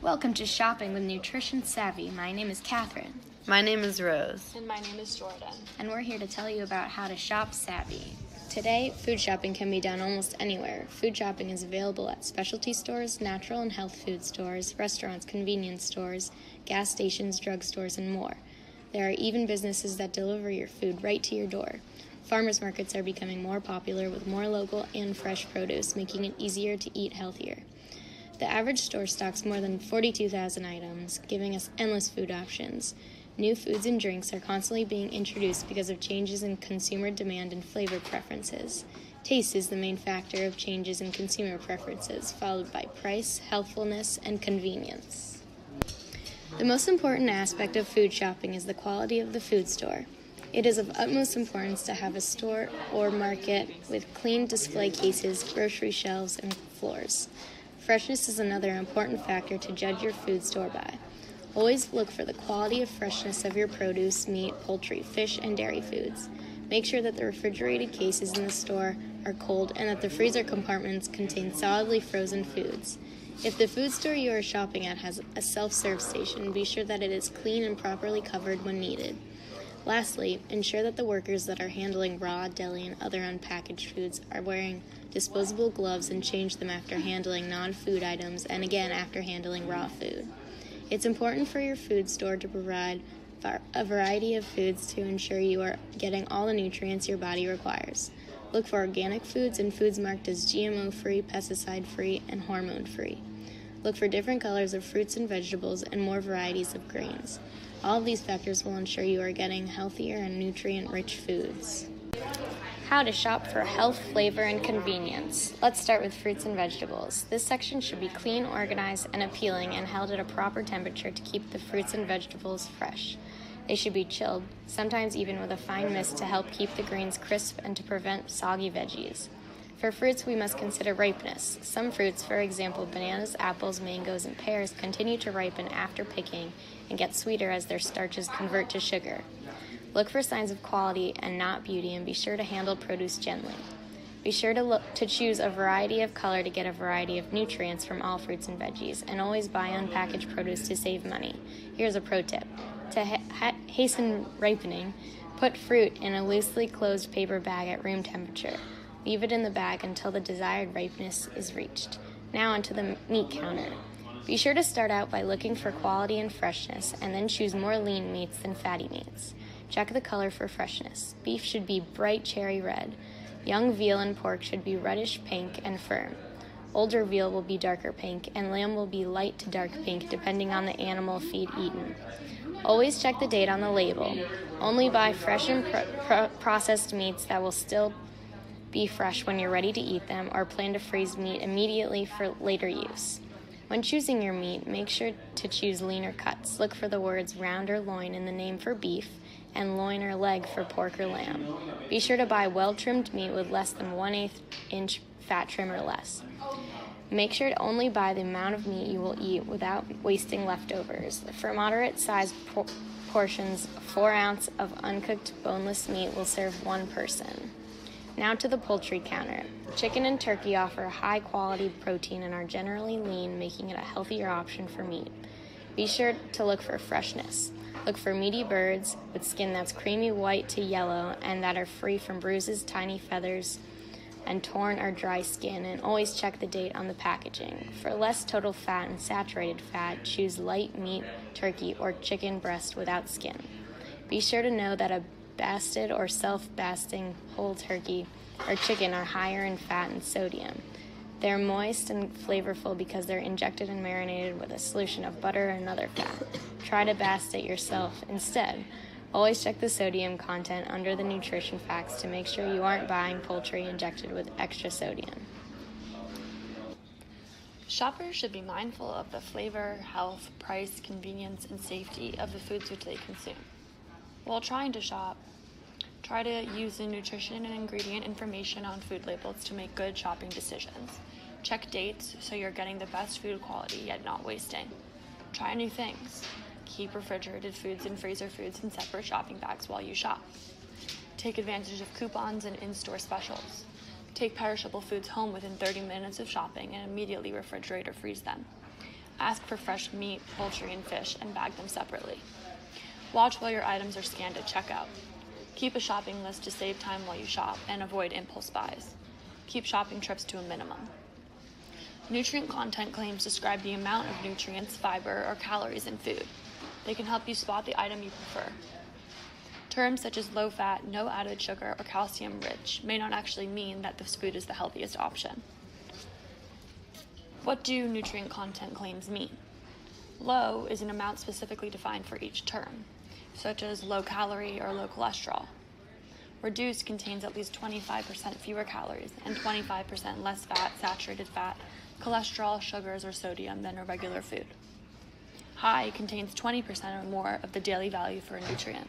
Welcome to Shopping with Nutrition Savvy. My name is Catherine. My name is Rose. And my name is Jordan. And we're here to tell you about how to shop savvy. Today, food shopping can be done almost anywhere. Food shopping is available at specialty stores, natural and health food stores, restaurants, convenience stores, gas stations, drugstores, and more. There are even businesses that deliver your food right to your door. Farmers markets are becoming more popular with more local and fresh produce, making it easier to eat healthier. The average store stocks more than 42,000 items, giving us endless food options. New foods and drinks are constantly being introduced because of changes in consumer demand and flavor preferences. Taste is the main factor of changes in consumer preferences, followed by price, healthfulness, and convenience. The most important aspect of food shopping is the quality of the food store. It is of utmost importance to have a store or market with clean display cases, grocery shelves, and floors. Freshness is another important factor to judge your food store by. Always look for the quality of freshness of your produce, meat, poultry, fish, and dairy foods. Make sure that the refrigerated cases in the store are cold and that the freezer compartments contain solidly frozen foods. If the food store you are shopping at has a self-serve station, be sure that it is clean and properly covered when needed. Lastly, ensure that the workers that are handling raw, deli, and other unpackaged foods are wearing disposable gloves and change them after handling non-food items and again after handling raw food. It's important for your food store to provide a variety of foods to ensure you are getting all the nutrients your body requires. Look for organic foods and foods marked as GMO-free, pesticide-free, and hormone-free. Look for different colors of fruits and vegetables and more varieties of grains. All of these factors will ensure you are getting healthier and nutrient-rich foods. How to shop for health, flavor, and convenience. Let's start with fruits and vegetables. This section should be clean, organized, and appealing and held at a proper temperature to keep the fruits and vegetables fresh. They should be chilled, sometimes even with a fine mist to help keep the greens crisp and to prevent soggy veggies. For fruits, we must consider ripeness. Some fruits, for example, bananas, apples, mangoes, and pears, continue to ripen after picking and get sweeter as their starches convert to sugar. Look for signs of quality and not beauty, and be sure to handle produce gently. Be sure to choose a variety of color to get a variety of nutrients from all fruits and veggies, and always buy unpackaged produce to save money. Here's a pro tip. To hasten ripening, put fruit in a loosely closed paper bag at room temperature. Leave it in the bag until the desired ripeness is reached. Now onto the meat counter. Be sure to start out by looking for quality and freshness, and then choose more lean meats than fatty meats. Check the color for freshness. Beef should be bright cherry red. Young veal and pork should be reddish pink and firm. Older veal will be darker pink, and lamb will be light to dark pink depending on the animal feed eaten. Always check the date on the label. Only buy fresh and processed meats that will still be fresh when you're ready to eat them, or plan to freeze meat immediately for later use. When choosing your meat, make sure to choose leaner cuts. Look for the words round or loin in the name for beef and loin or leg for pork or lamb. Be sure to buy well-trimmed meat with less than 1/8 inch fat trim or less. Make sure to only buy the amount of meat you will eat without wasting leftovers. For moderate-sized portions, 4 ounces of uncooked boneless meat will serve one person. Now to the poultry counter. Chicken and turkey offer high-quality protein and are generally lean, making it a healthier option for meat. Be sure to look for freshness. Look for meaty birds with skin that's creamy white to yellow and that are free from bruises, tiny feathers, and torn or dry skin, and always check the date on the packaging. For less total fat and saturated fat, choose light meat, turkey, or chicken breast without skin. Be sure to know that a basted or self-basting whole turkey or chicken are higher in fat and sodium. They're moist and flavorful because they're injected and marinated with a solution of butter and other fat. Try to bast it yourself instead. Always check the sodium content under the nutrition facts to make sure you aren't buying poultry injected with extra sodium. Shoppers should be mindful of the flavor, health, price, convenience, and safety of the foods which they consume. While trying to shop, try to use the nutrition and ingredient information on food labels to make good shopping decisions. Check dates so you're getting the best food quality yet not wasting. Try new things. Keep refrigerated foods and freezer foods in separate shopping bags while you shop. Take advantage of coupons and in-store specials. Take perishable foods home within 30 minutes of shopping and immediately refrigerate or freeze them. Ask for fresh meat, poultry, and fish and bag them separately. Watch while your items are scanned at checkout. Keep a shopping list to save time while you shop and avoid impulse buys. Keep shopping trips to a minimum. Nutrient content claims describe the amount of nutrients, fiber, or calories in food. They can help you spot the item you prefer. Terms such as low fat, no added sugar, or calcium rich may not actually mean that this food is the healthiest option. What do nutrient content claims mean? Low is an amount specifically defined for each term, such as low calorie or low cholesterol. Reduced contains at least 25% fewer calories and 25% less fat, saturated fat, cholesterol, sugars, or sodium than a regular food. High contains 20% or more of the daily value for a nutrient.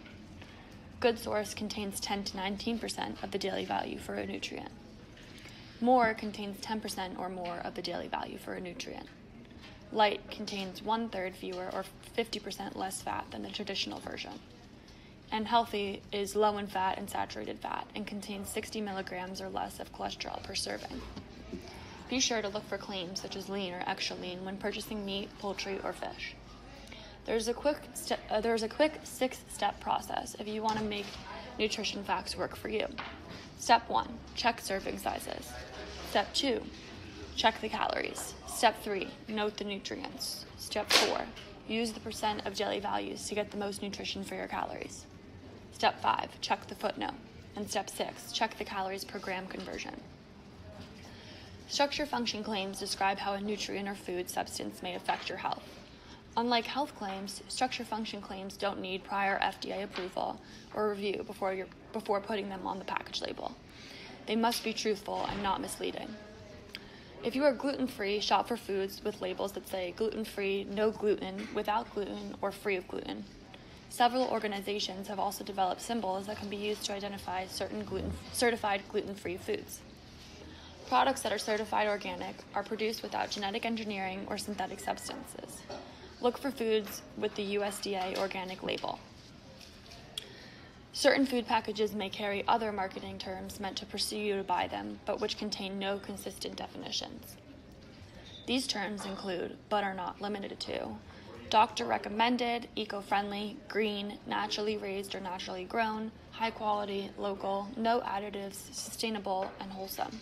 Good source contains 10 to 19% of the daily value for a nutrient. More contains 10% or more of the daily value for a nutrient. Light contains 1/3 fewer or 50% less fat than the traditional version. And healthy is low in fat and saturated fat and contains 60 milligrams or less of cholesterol per serving. Be sure to look for claims such as lean or extra lean when purchasing meat, poultry, or fish. There's a quick 6-step process if you want to make nutrition facts work for you. Step 1, check serving sizes. Step 2, check the calories. Step 3, note the nutrients. Step 4, use the percent of daily values to get the most nutrition for your calories. Step 5, check the footnote. And step 6, check the calories per gram conversion. Structure function claims describe how a nutrient or food substance may affect your health. Unlike health claims, structure function claims don't need prior FDA approval or review before putting them on the package label. They must be truthful and not misleading. If you are gluten-free, shop for foods with labels that say gluten-free, no gluten, without gluten, or free of gluten. Several organizations have also developed symbols that can be used to identify certain certified gluten-free foods. Products that are certified organic are produced without genetic engineering or synthetic substances. Look for foods with the USDA organic label. Certain food packages may carry other marketing terms meant to pursue you to buy them, but which contain no consistent definitions. These terms include, but are not limited to, doctor recommended, eco-friendly, green, naturally raised or naturally grown, high quality, local, no additives, sustainable, and wholesome.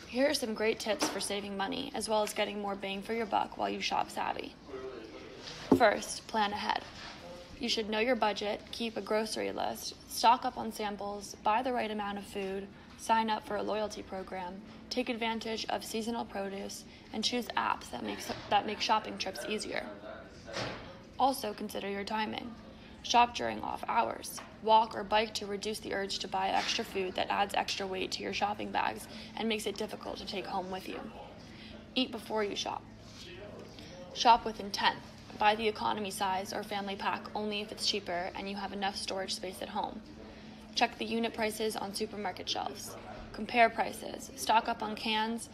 Here are some great tips for saving money, as well as getting more bang for your buck while you shop savvy. First, plan ahead. You should know your budget, keep a grocery list, stock up on samples, buy the right amount of food, sign up for a loyalty program, take advantage of seasonal produce, and choose apps that make shopping trips easier. Also consider your timing. Shop during off hours. Walk or bike to reduce the urge to buy extra food that adds extra weight to your shopping bags and makes it difficult to take home with you. Eat before you shop. Shop with intent. Buy the economy size or family pack only if it's cheaper and you have enough storage space at home. Check the unit prices on supermarket shelves. Compare prices. Stock up on cans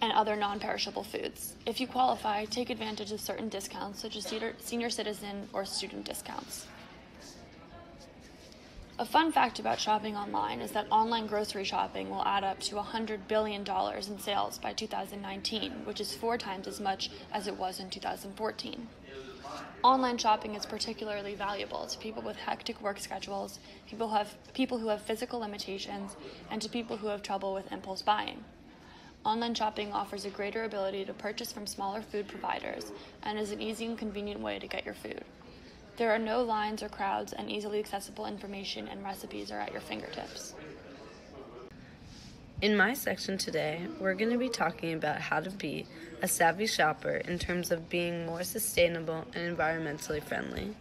and other non-perishable foods. If you qualify, take advantage of certain discounts such as senior citizen or student discounts. A fun fact about shopping online is that online grocery shopping will add up to $100 billion in sales by 2019, which is 4 times as much as it was in 2014. Online shopping is particularly valuable to people with hectic work schedules, people who have physical limitations, and to people who have trouble with impulse buying. Online shopping offers a greater ability to purchase from smaller food providers and is an easy and convenient way to get your food. There are no lines or crowds, and easily accessible information and recipes are at your fingertips. In my section today, we're going to be talking about how to be a savvy shopper in terms of being more sustainable and environmentally friendly.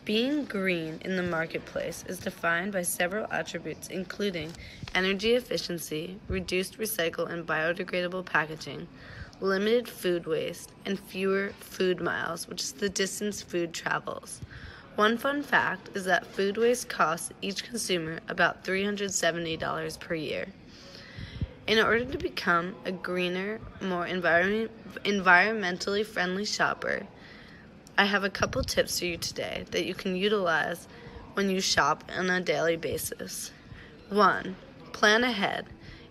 Being green in the marketplace is defined by several attributes, including energy efficiency, reduced recycle and biodegradable packaging, limited food waste, and fewer food miles, which is the distance food travels. One fun fact is that food waste costs each consumer about $370 per year. In order to become a greener, more environmentally friendly shopper, I have a couple tips for you today that you can utilize when you shop on a daily basis. 1. Plan ahead.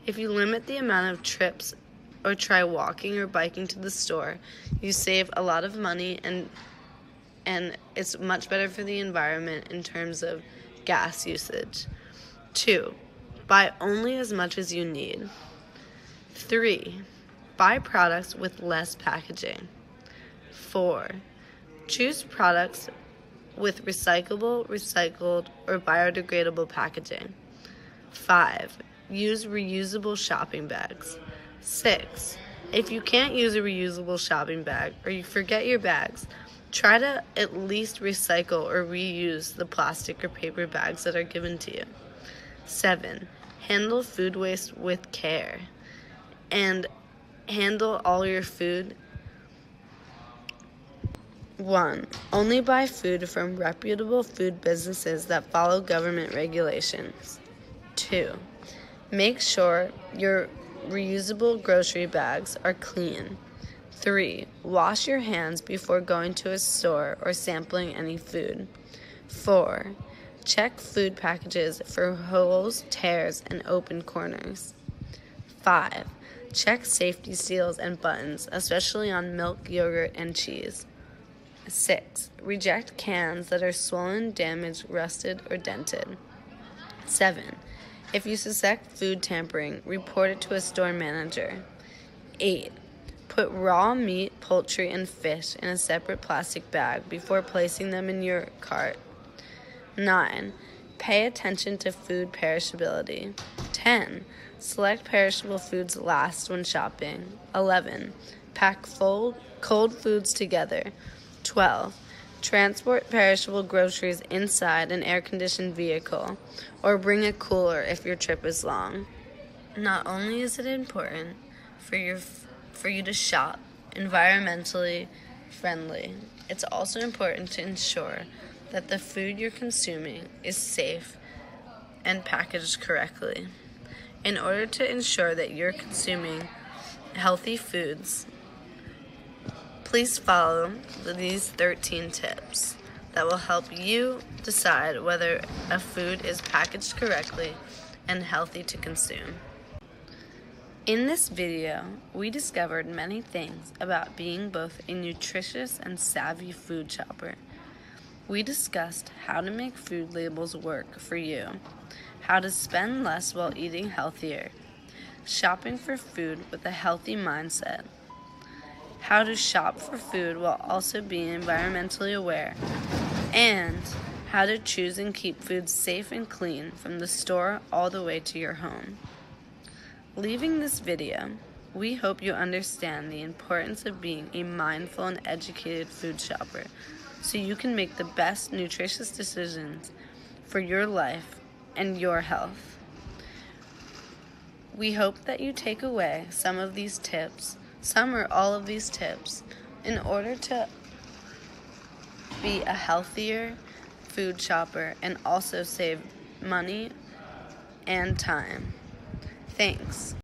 If you limit the amount of trips or try walking or biking to the store, you save a lot of money and it's much better for the environment in terms of gas usage. 2. Buy only as much as you need. 3. Buy products with less packaging. 4. Choose products with recyclable, recycled, or biodegradable packaging. 5. Use reusable shopping bags. 6. If you can't use a reusable shopping bag or you forget your bags, try to at least recycle or reuse the plastic or paper bags that are given to you. 7. Handle food waste with care and handle all your food. 1. Only buy food from reputable food businesses that follow government regulations. 2. Make sure your reusable grocery bags are clean. 3. Wash your hands before going to a store or sampling any food. 4. Check food packages for holes, tears, and open corners. 5. Check safety seals and buttons, especially on milk, yogurt, and cheese. 6. Reject cans that are swollen, damaged, rusted, or dented. 7. If you suspect food tampering, report it to a store manager. 8. Put raw meat, poultry, and fish in a separate plastic bag before placing them in your cart. 9. Pay attention to food perishability. 10. Select perishable foods last when shopping. 11. Pack cold foods together. 12. Transport perishable groceries inside an air-conditioned vehicle, or bring a cooler if your trip is long. Not only is it important for you to shop environmentally friendly, it's also important to ensure that the food you're consuming is safe and packaged correctly. In order to ensure that you're consuming healthy foods, please follow these 13 tips that will help you decide whether a food is packaged correctly and healthy to consume. In this video, we discovered many things about being both a nutritious and savvy food shopper. We discussed how to make food labels work for you, how to spend less while eating healthier, shopping for food with a healthy mindset, how to shop for food while also being environmentally aware, and how to choose and keep food safe and clean from the store all the way to your home. Leaving this video, we hope you understand the importance of being a mindful and educated food shopper so you can make the best nutritious decisions for your life and your health. We hope that you take away some of these tips, some or all of these tips, in order to be a healthier food shopper and also save money and time. Thanks.